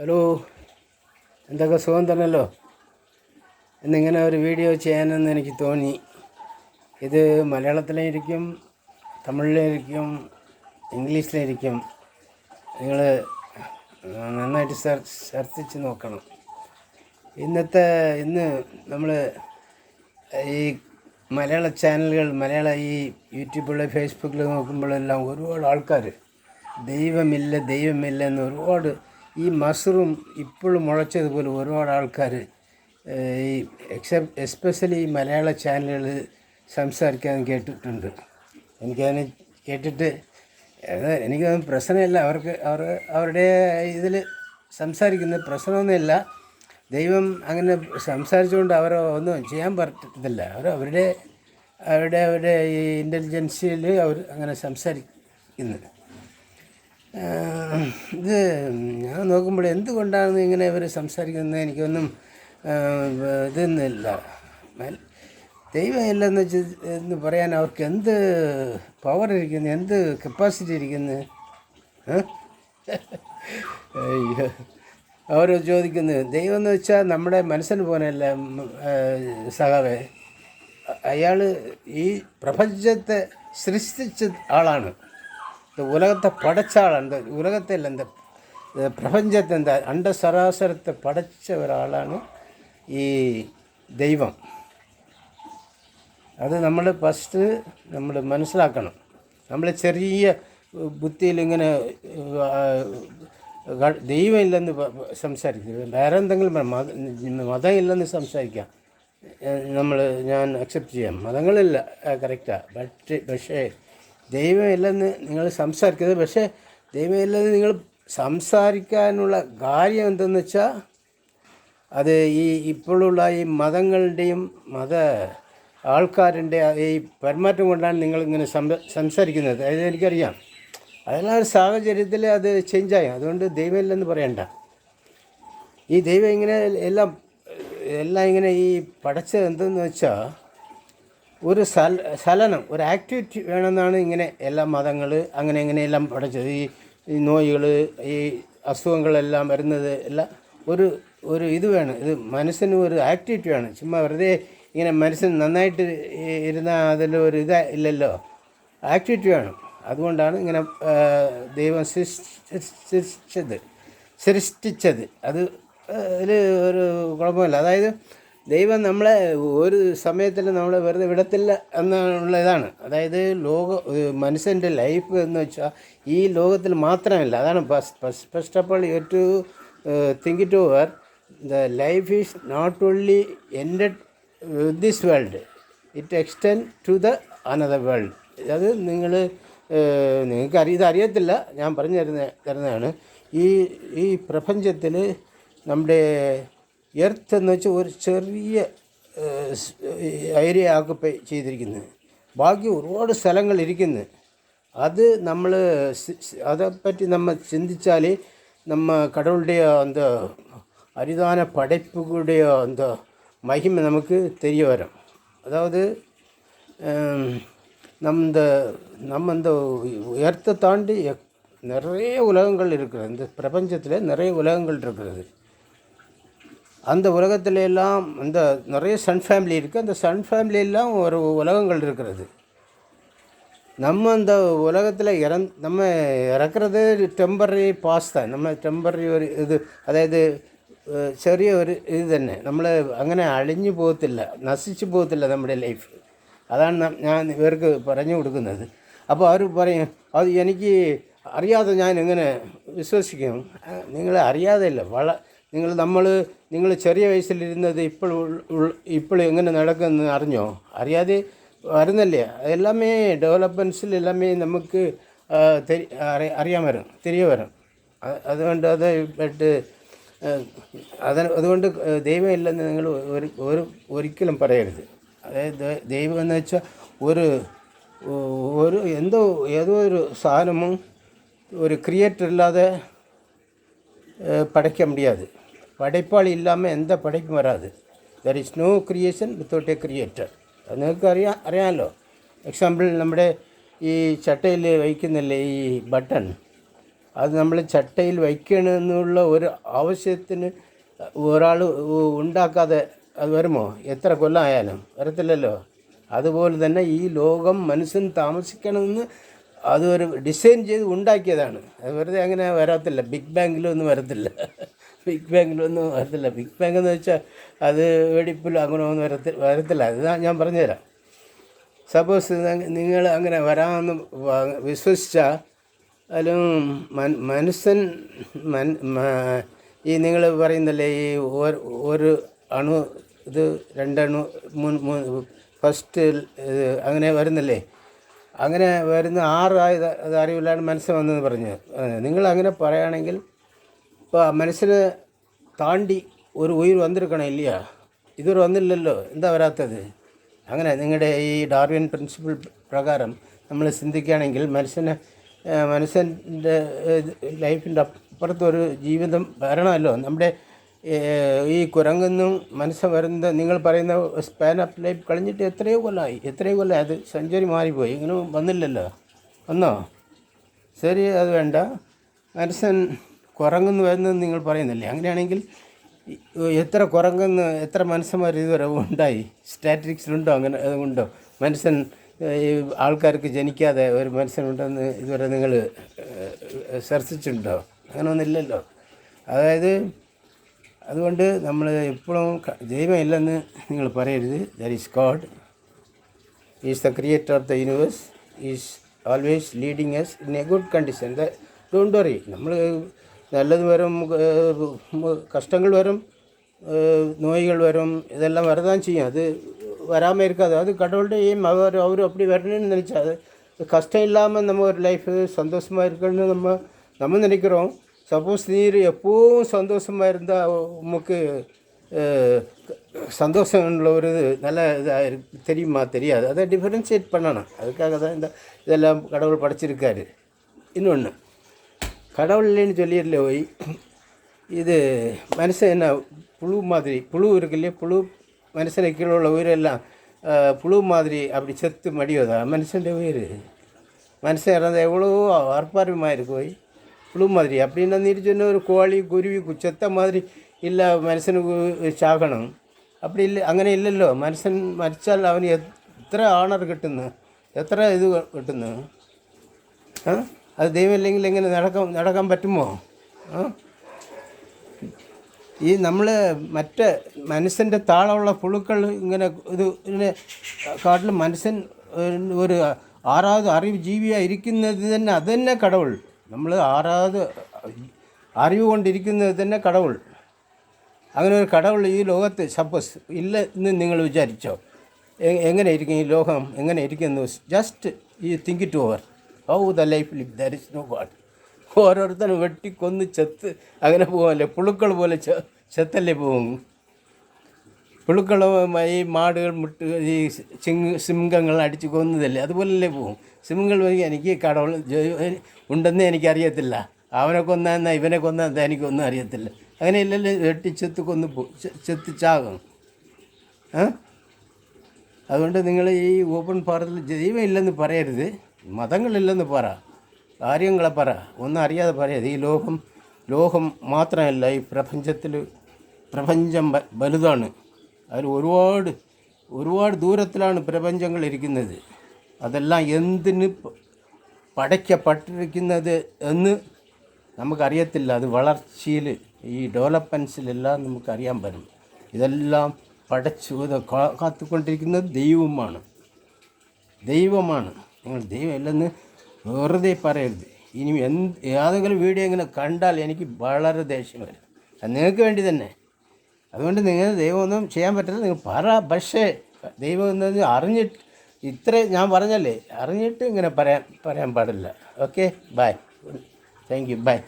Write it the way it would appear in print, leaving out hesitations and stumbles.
Hello, എന്തൊക്കെ സുഖം തന്നെയല്ലോ. എന്നിങ്ങനെ ഒരു വീഡിയോ ചെയ്യാനെന്ന് എനിക്ക് തോന്നി. ഇത് മലയാളത്തിലിരിക്കും, തമിഴിലിരിക്കും, ഇംഗ്ലീഷിലിരിക്കും. നിങ്ങൾ നന്നായിട്ട് ശ്രദ്ധിച്ച് നോക്കണം. ഇന്ന് നമ്മൾ ഈ മലയാള ചാനലുകൾ, ഈ യൂട്യൂബിൽ ഫേസ്ബുക്കിൽ നോക്കുമ്പോഴെല്ലാം ഒരുപാട് ആൾക്കാർ ദൈവമില്ല എന്ന് ഒരുപാട്, ഈ മസ്റൂം ഇപ്പോഴും മുളച്ചതുപോലെ ഒരുപാട് ആൾക്കാർ ഈ എസ്പെഷ്യലി ഈ മലയാള ചാനലുകൾ സംസാരിക്കാൻ കേട്ടിട്ടുണ്ട്. എനിക്കതിന് കേട്ടിട്ട് എനിക്കതൊന്നും പ്രശ്നമില്ല. അവരുടെ ഇതിൽ സംസാരിക്കുന്ന പ്രശ്നമൊന്നുമില്ല. ദൈവം അങ്ങനെ സംസാരിച്ചുകൊണ്ട് അവരെ ഒന്നും ചെയ്യാൻ പറ്റത്തില്ല. അവരുടെ ഈ ഇൻ്റലിജൻസിൽ അവർ അങ്ങനെ സംസാരിക്കുന്നു. ഇത് ഞാൻ നോക്കുമ്പോൾ എന്തുകൊണ്ടാണ് ഇങ്ങനെ ഇവർ സംസാരിക്കുന്നത് എനിക്കൊന്നും ഇതൊന്നുമില്ല. ദൈവം ഇല്ലെന്ന് എന്ന് പറയാൻ അവർക്ക് എന്ത് പവർ ഇരിക്കുന്നു, എന്ത് കപ്പാസിറ്റി ഇരിക്കുന്നു? അയ്യോ, അവർ ചോദിക്കുന്നത് ദൈവം എന്ന് വെച്ചാൽ നമ്മുടെ മനസ്സിന് പോലെയല്ല സഖാവേ. അയാൾ ഈ പ്രപഞ്ചത്തെ സൃഷ്ടിച്ച ആളാണ്, ഉലകത്തെ പടച്ച ആളാണ്. ഉലകത്തെയല്ല, പ്രപഞ്ചത്തെ, അണ്ടസരാസരത്തെ പടച്ച ഒരാളാണ് ഈ ദൈവം. അത് നമ്മൾ ഫസ്റ്റ് മനസ്സിലാക്കണം. നമ്മൾ ചെറിയ ബുദ്ധിയിൽ ഇങ്ങനെ ദൈവം ഇല്ലെന്ന് സംസാരിക്കുക, വേറെ എന്തെങ്കിലും മതം ഇല്ലെന്ന് സംസാരിക്കാം. ഞാൻ അക്സെപ്റ്റ് ചെയ്യാം, മതങ്ങളില്ല, കറക്റ്റാണ്. പക്ഷേ ദൈവമില്ലെന്ന് നിങ്ങൾ സംസാരിക്കുന്നത്. പക്ഷേ ദൈവമില്ലെന്ന് നിങ്ങൾ സംസാരിക്കാനുള്ള കാര്യം എന്തെന്ന് വെച്ചാൽ, അത് ഇപ്പോഴുള്ള ഈ മതങ്ങളുടെയും ആൾക്കാരുടെ ഈ പെരുമാറ്റം കൊണ്ടാണ് നിങ്ങളിങ്ങനെ സംസാരിക്കുന്നത്. അതായത് എനിക്കറിയാം, അതെല്ലാം ഒരു സാഹചര്യത്തിൽ അത് ചേഞ്ചായി. അതുകൊണ്ട് ദൈവമില്ലെന്ന് പറയണ്ട. ഈ ദൈവം ഇങ്ങനെ എല്ലാം ഇങ്ങനെ ഈ പടച്ചത് എന്തെന്ന് വെച്ചാൽ, ഒരു ചലനം, ഒരു ആക്ടിവിറ്റി വേണമെന്നാണ് ഇങ്ങനെ എല്ലാ മതങ്ങൾ എല്ലാം പഠിച്ചത്. ഈ നോയികൾ, ഈ അസുഖങ്ങളെല്ലാം വരുന്നത് എല്ലാം ഒരു ഇത് വേണം. ഇത് മനസ്സിന് ഒരു ആക്ടിവിറ്റി വേണം. ചുമ്മാ വെറുതെ ഇങ്ങനെ മനസ്സിന് നന്നായിട്ട് ഇരുന്നാൽ അതിലൊരു ഇല്ലല്ലോ, ആക്ടിവിറ്റി വേണം. അതുകൊണ്ടാണ് ഇങ്ങനെ ദൈവം സൃഷ്ടിച്ചത്. അത് അതിൽ ഒരു കുഴപ്പമില്ല. അതായത് ദൈവം നമ്മളെ ഒരു സമയത്തിൽ നമ്മളെ വെറുതെ വിടത്തില്ല എന്നുള്ള ഇതാണ്. അതായത് മനുഷ്യൻ്റെ ലൈഫ് എന്ന് വെച്ചാൽ ഈ ലോകത്തിൽ മാത്രമല്ല. അതാണ് first of all you to think it over. The life is not only ended with this world, it extend to the another world. അത് നിങ്ങൾക്ക് ഇതറിയത്തില്ല, ഞാൻ പറഞ്ഞു തരുന്നതാണ്. ഈ പ്രപഞ്ചത്തിൽ നമ്മുടെ എർത്ത് എന്ന് വെച്ചാൽ ഒരു ചെറിയ ഏരിയ ആക്കുപ്പൈ ചെയ്തിരിക്കുന്നത്. ബാക്കി ഒരുപാട് സ്ഥലങ്ങൾ ഇരിക്കുന്നു. അത് അതേപ്പറ്റി നമ്മൾ ചിന്തിച്ചാൽ കടവുടെയോ അരിതാന പടൈപ്പുകളുടെയോ മഹിമ നമുക്ക് தெரிய വരും. அதாவது நம்ம உயரத்தை தாண்டி நிறைய உலகங்கள் இருக்கிறது. இந்த பிரபஞ்சத்தில் நிறைய உலகங்கள் இருக்கிறது. அந்த உலகத்துல எல்லாம் நிறைய சன் ஃபேமிலி இருக்குது. அந்த சன் ஃபேமிலியெல்லாம் ஒரு உலகங்கள் இருக்கிறது. நம்ம அந்த உலகத்தில் நம்ம இறக்குறது டெம்பரரி பாஸ் தான். நம்ம டெம்பரரி ஒரு ഇത്, അതായത് ചെറിയ ഒരു ഇത് തന്നെ. നമ്മൾ അങ്ങനെ അழிഞ്ഞു പോകത്തില്ല, നശിച്ചു പോകത്തില്ല നമ്മുടെ ലൈഫ്. അതാണ് ഞാൻ ഇവർക്ക് പറഞ്ഞു കൊടുക്കുന്നത്. അപ്പോൾ അവർ പറയും, അത് എനിക്ക് അറിയാതെ ഞാൻ എങ്ങനെ വിശ്വസിക്കും? നിങ്ങളെ അറിയാതെയല്ല, നിങ്ങൾ ചെറിയ വയസ്സിലിരുന്നത് ഇപ്പോൾ എങ്ങനെ നടക്കുമെന്ന് അറിഞ്ഞോ? അറിയാതെ വരുന്നല്ലേ. അതെല്ലാമേ ഡെവലപ്മെൻറ്റ്സിൽ എല്ലാമേ നമുക്ക് തിരികെ വരും. അതുകൊണ്ട് ദൈവം ഇല്ലെന്ന് നിങ്ങൾ ഒരിക്കലും പറയരുത്. അതായത് ദൈവം എന്ന് വെച്ചാൽ ഏതോ ഒരു സാധനമും ഒരു ക്രിയേറ്റർ ഇല്ലാതെ படைக்க முடியாது. படைப்பாளி இல்லாமல் எந்த படைப்பும் வராது. There is no creation without a creator. അത് നിങ്ങൾക്ക് അറിയാമല്ലോ. എക്സാമ്പിൾ നമ്മുടെ ഈ ചട്ടയിൽ വയ്ക്കുന്നില്ലേ ഈ ബട്ടൺ, അത് നമ്മൾ ചട്ടയിൽ വയ്ക്കണമെന്നുള്ള ഒരു ആവശ്യത്തിന് ഒരാൾ ഉണ്ടാക്കാതെ അത് വരുമോ? എത്ര കൊല്ലമായാലും വരത്തില്ലല്ലോ. അതുപോലെ തന്നെ ഈ ലോകം മനുഷ്യൻ താമസിക്കണമെന്ന് അതൊരു ഡിസൈൻ ചെയ്ത് ഉണ്ടാക്കിയതാണ്. അത് വെറുതെ അങ്ങനെ വരത്തില്ല. ബിഗ് ബാങ്കിലൊന്നും വരത്തില്ല. ബിഗ് ബാങ്കിലൊന്നും വരത്തില്ല. ബിഗ് ബാങ്ക് എന്ന് വെച്ചാൽ അത് വെടിപ്പിൽ അങ്ങനെ ഒന്നും വരത്തില്ല. അത് ഞാൻ പറഞ്ഞുതരാം. സപ്പോസ് നിങ്ങൾ അങ്ങനെ വരാമെന്ന് വിശ്വസിച്ചാൽ അതിലും മനുഷ്യൻ ഈ നിങ്ങൾ പറയുന്നല്ലേ ഈ ഒരു അണു ഇത് രണ്ടണു ഫസ്റ്റ് ഇത് അങ്ങനെ വരുന്നല്ലേ, അങ്ങനെ വരുന്ന 6 അത് അറിവില്ലാണ് മനസ്സ് വന്നതെന്ന് പറഞ്ഞു. നിങ്ങൾ അങ്ങനെ പറയുകയാണെങ്കിൽ ഇപ്പോൾ മനസ്സിന് താണ്ടി ഒരു ഉയിർ വന്നിരിക്കണം ഇല്ലയാ? ഇതുവരെ വന്നില്ലല്ലോ. എന്താ വരാത്തത്? അങ്ങനെ നിങ്ങളുടെ ഈ ഡാർവിൻ പ്രിൻസിപ്പിൾ പ്രകാരം നമ്മൾ ചിന്തിക്കുകയാണെങ്കിൽ മനുഷ്യൻ്റെ ലൈഫിൻ്റെ അപ്പുറത്തൊരു ജീവിതം വരണമല്ലോ. നമ്മുടെ ഈ കുരങ്ങെന്നും മനസ്സ് വരുന്നത് നിങ്ങൾ പറയുന്ന സ്പാൻ ഓഫ് ലൈഫ് കഴിഞ്ഞിട്ട് എത്രയോ കൊല്ലമായി. അത് സെഞ്ചുറി മാറിപ്പോയി. ഇങ്ങനെ വന്നില്ലല്ലോ. വന്നോ? ശരി, അത് വേണ്ട. മനുഷ്യൻ കുരങ്ങെന്ന് വരുന്നത് നിങ്ങൾ പറയുന്നില്ലേ? അങ്ങനെയാണെങ്കിൽ എത്ര മനുഷ്യന്മാർ ഇതുവരെ ഉണ്ടായി? സ്റ്റാറ്റിസ്റ്റിക്സിലുണ്ടോ? അങ്ങനെ അതുകൊണ്ടോ മനുഷ്യൻ ഈ ആൾക്കാർക്ക് ജനിക്കാതെ ഒരു മനുഷ്യനുണ്ടെന്ന് ഇതുവരെ നിങ്ങൾ ചർച്ചിച്ചിട്ടുണ്ടോ? അങ്ങനെ ഒന്നുമില്ലല്ലോ. അതായത് അതുകൊണ്ട് നമ്മൾ എപ്പോഴും ദൈവമില്ലെന്ന് നിങ്ങൾ പറയരുത്. There is God, is the creator of the universe, is always leading S in A good condition. Don't worry. നമ്മൾ നല്ലത് വരും, കഷ്ടങ്ങൾ വരും, நோய்கள் வரும், இதெல்லாம் வரதான் செய்யும். அது வராமல் இருக்காது. அது கடவுளுடைய எய்ம். அவர் அப்படி வரணும்னு நினச்சா அது கஷ்டம் இல்லாமல் நம்ம ஒரு லைஃபு சந்தோஷமாக இருக்கணும்னு நம்ம நினைக்கிறோம். சப்போஸ் நீர் எப்போவும் சந்தோஷமாக இருந்தால் உமக்கு சந்தோஷம்ல ஒரு இது நல்ல இதாக தெரியுமா? தெரியாது. அதை டிஃபரன்ஷியேட் பண்ணணும். அதுக்காக தான் இதெல்லாம் கடவுள் படைச்சிருக்காரு. இன்னொன்று, கடவுள் இல்லைன்னு சொல்லிடல போய் இது மனுஷன் என்ன புழு மாதிரி, புழு இருக்கு இல்லையா, புழு மனுஷனை கீழே உள்ள உயிரெல்லாம் புழு மாதிரி அப்படி செத்து மடிவதா மனுஷൻ്റെ உயிர்? மனுஷன் இறந்தால் எவ்வளோ அற்பாரமாக இருக்கு போய் புழு மாதிரி. அப்படின்னா நீர் சொன்ன ஒரு கோழி குருவி செத்த மாதிரி இல்லை മനുഷ്യന് ചാകണം. அப்படி இல்லை, അങ്ങനെ ഇല്ലല്ലോ. മനുഷ്യൻ മരിച്ചാൽ അവന് എത്ര ആണർ കിട്ടുന്നു, എത്ര ഇത് കിട്ടുന്നു. അത് ദൈവമില്ലെങ്കിൽ എങ്ങനെ നടക്കാൻ പറ്റുമോ? ഈ നമ്മൾ മറ്റ് മനുഷ്യൻ്റെ താളമുള്ള പുഴുക്കൾ ഇങ്ങനെ ഇതിനെ കാട്ടിലും മനുഷ്യൻ ഒരു 6வது അറിവ് ജീവിയായി ഇരിക്കുന്നത് തന്നെ അത് തന്നെ കടവുൾ. നമ്മൾ 6வது അറിവ് കൊണ്ടിരിക്കുന്നത് തന്നെ കടവുൾ. അങ്ങനെ ഒരു കടവുൾ ഈ ലോകത്ത് സപ്പോസ് ഇല്ല എന്ന് നിങ്ങൾ വിചാരിച്ചോ? എങ്ങനെ ഇരിക്കും ഈ ലോകം? എങ്ങനെ ഇരിക്കുന്നു? ജസ്റ്റ് ഈ think it over. How the life live, there is no God. ഓരോരുത്തരും വെട്ടിക്കൊന്ന് ചെത്ത് അങ്ങനെ പോകല്ലേ, പുഴുക്കൾ പോലെ ചെത്തല്ലേ പോകും. പുഴുക്കളും ഈ മാടുകൾ ഈ സിംഹങ്ങൾ അടിച്ച് കൊന്നതല്ലേ, അതുപോലല്ലേ പോകും. സിംഹങ്ങൾ എനിക്ക് കടവുൾ ഉണ്ടെന്ന് എനിക്കറിയത്തില്ല, അവനെ കൊന്നാ ഇവനെ കൊന്നാ എനിക്കൊന്നും അറിയത്തില്ല. അങ്ങനെയല്ലല്ലോ, വെട്ടിച്ചെത്ത് ചെത്ത് ചാകും. അതുകൊണ്ട് നിങ്ങൾ ഈ ഓപ്പൺ ഭാരതത്തിൽ ദൈവം ഇല്ലെന്ന് പറയരുത്, മതങ്ങളില്ലെന്ന് പറ, കാര്യങ്ങളെ പറ, ഒന്നും അറിയാതെ പറയരുത്. ഈ ലോകം മാത്രമല്ല, ഈ പ്രപഞ്ചം വലുതാണ്. അതിൽ ഒരുപാട് ദൂരത്തിലാണ് പ്രപഞ്ചങ്ങൾ ഇരിക്കുന്നത്. അതെല്ലാം എന്തിന് പടയ്ക്കപ്പെട്ടിരിക്കുന്നത് എന്ന് നമുക്കറിയത്തില്ല. അത് വളർച്ചയിൽ ഈ ഡെവലപ്മെൻറ്റ്സിലെല്ലാം നമുക്കറിയാൻ പറ്റും. ഇതെല്ലാം കാത്തുകൊണ്ടിരിക്കുന്നത് ദൈവമാണ്. നിങ്ങൾ ദൈവം ഇല്ലെന്ന് വെറുതെ പറയരുത്. ഇനി ഏതെങ്കിലും വീഡിയോ ഇങ്ങനെ കണ്ടാൽ എനിക്ക് വളരെ ദേഷ്യം വരും. അത് നിങ്ങൾക്ക് വേണ്ടി തന്നെ. അതുകൊണ്ട് നിങ്ങൾ ദൈവമൊന്നും ചെയ്യാൻ പറ്റില്ല, നിങ്ങൾ പറ. പക്ഷേ ദൈവം എന്നത് അറിഞ്ഞിട്ട്, ഇത്ര ഞാൻ പറഞ്ഞല്ലേ, അറിഞ്ഞിട്ട് ഇങ്ങനെ പറയാൻ പാടില്ല. Okay, bye. Thank you, by.